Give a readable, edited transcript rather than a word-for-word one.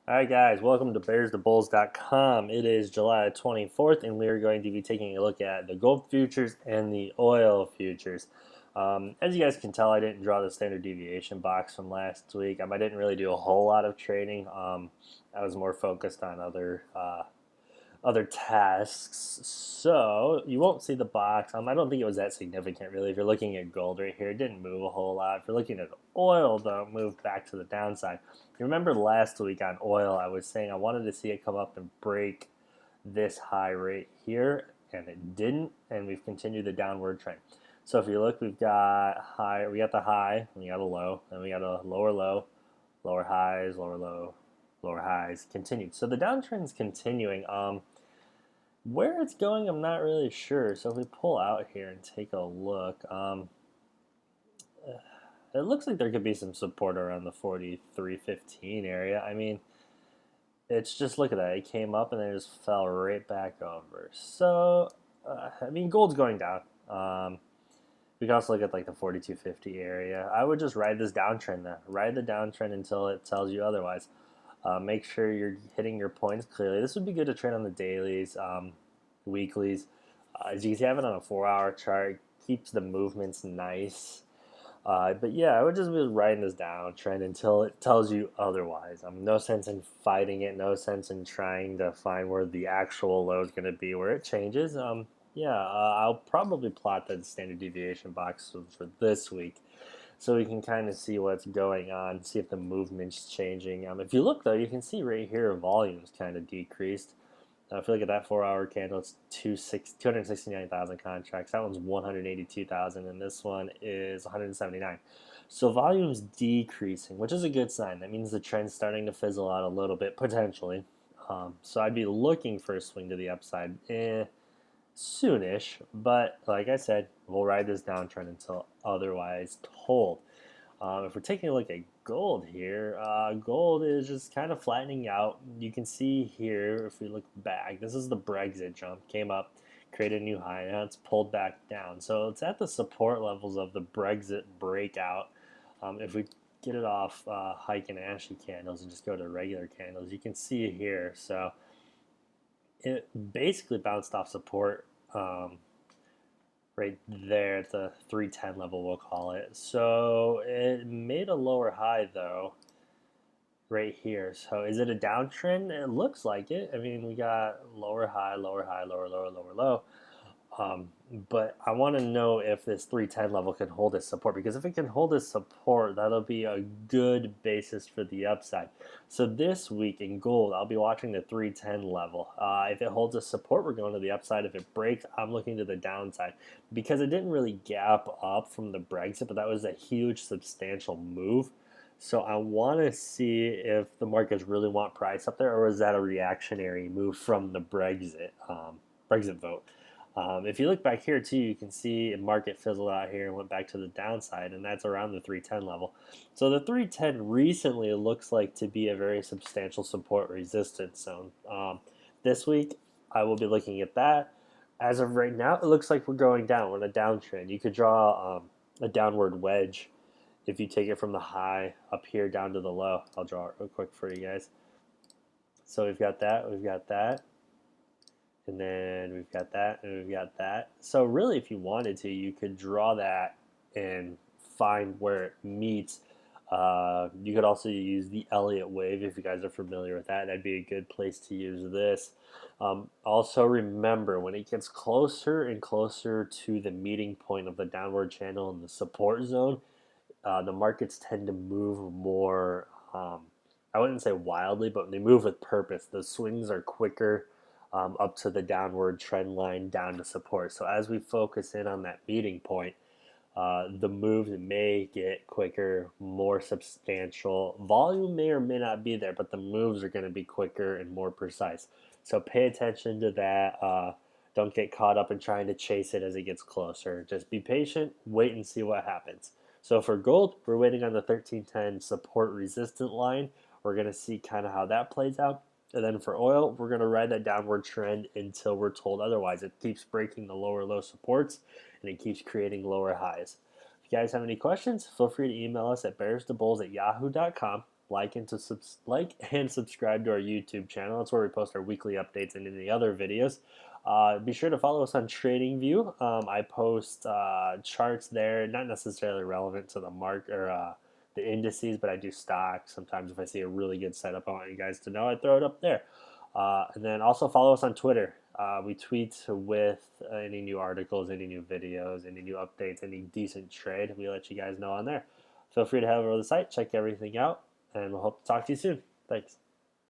All right, guys, welcome to Bearstobulls.com. It is July 24th, and we are going to be taking a look at the gold futures and the oil futures. As you guys can tell, I didn't draw the standard deviation box from last week. I didn't really do a whole lot of trading. I was more focused on other tasks. So you won't see the box. I don't think it was that significant, really. If you're looking at gold right here, it didn't move a whole lot. If you're looking at oil, though, it moved back to the downside. You remember last week on oil, I was saying I wanted to see it come up and break this high right here, and it didn't, and we've continued the downward trend. So if you look, we got the high, we got a low, and we got a lower low, lower highs, lower low, lower highs, continued. So the downtrend's continuing. Where it's going, I'm not really sure. So if we pull out here and take a look, it looks like there could be some support around the 43.15 area. It's just, look at that. It came up and then it just fell right back over. So, gold's going down. We can also look at like the 42.50 area. I would just ride this downtrend though. Ride the downtrend until it tells you otherwise. Make sure you're hitting your points clearly. This would be good to trade on the dailies, weeklies. As you can see, I have it on a 4-hour chart. Keeps the movements nice. But yeah, I would just be riding this downtrend until it tells you otherwise. No sense in fighting it. No sense in trying to find where the actual low is going to be, where it changes. I'll probably plot the standard deviation box for this week, so we can kind of see what's going on, see if the movement's changing. If you look though, you can see right here volume's kind of decreased. If you look at that 4-hour candle, it's 269,000 contracts. That one's 182,000, and this one is 179. So volume's decreasing, which is a good sign. That means the trend's starting to fizzle out a little bit, potentially. So I'd be looking for a swing to the upside soonish, but like I said, we'll ride this downtrend until otherwise told. If we're taking a look at gold here, gold is just kind of flattening out. You can see here, if we look back, this is the Brexit jump. Came up, created a new high, now it's pulled back down. So it's at the support levels of the Brexit breakout. If we get it off Hike and Ashy candles and just go to regular candles, you can see here. So it basically bounced off support right there at the 310 level, we'll call it. So it made a lower high though, right here. So is it a downtrend? It looks like it. We got lower high, lower high, lower, lower, lower, low. Um, but I want to know if this 310 level can hold its support, because if it can hold its support, that'll be a good basis for the upside. So this week in gold, I'll be watching the 310 level. If it holds its support, we're going to the upside. If it breaks, I'm looking to the downside, because it didn't really gap up from the Brexit, but that was a huge, substantial move. So I want to see if the markets really want price up there, or is that a reactionary move from the Brexit vote. If you look back here too, you can see market fizzled out here and went back to the downside, and that's around the 310 level. So the 310 recently looks like to be a very substantial support resistance zone. This week, I will be looking at that. As of right now, it looks like we're going down. We're in a downtrend. You could draw a downward wedge if you take it from the high up here down to the low. I'll draw it real quick for you guys. So we've got that, and then we've got that, and we've got that. So really, if you wanted to, you could draw that and find where it meets. You could also use the Elliott wave if you guys are familiar with that. That'd be a good place to use this. Also remember, when it gets closer and closer to the meeting point of the downward channel and the support zone, the markets tend to move more, I wouldn't say wildly, but they move with purpose. The swings are quicker up to the downward trend line down to support. So as we focus in on that meeting point, the moves may get quicker, more substantial. Volume may or may not be there, but the moves are going to be quicker and more precise. So pay attention to that. Don't get caught up in trying to chase it as it gets closer. Just be patient, wait and see what happens. So for gold, we're waiting on the 1310 support resistant line. We're going to see kind of how that plays out. And then for oil, we're going to ride that downward trend until we're told otherwise. It keeps breaking the lower low supports, and it keeps creating lower highs. If you guys have any questions, feel free to email us at bearstobulls@yahoo.com. like and subscribe to our YouTube channel. That's where we post our weekly updates and any other videos. Be sure to follow us on TradingView. I post charts there, not necessarily relevant to the market or the indices, but I do stocks. Sometimes if I see a really good setup I want you guys to know, I throw it up there. And then also follow us on Twitter. We tweet with any new articles, any new videos, any new updates, any decent trade. We let you guys know on there. Feel free to head over to the site, check everything out, and we'll hope to talk to you soon. Thanks.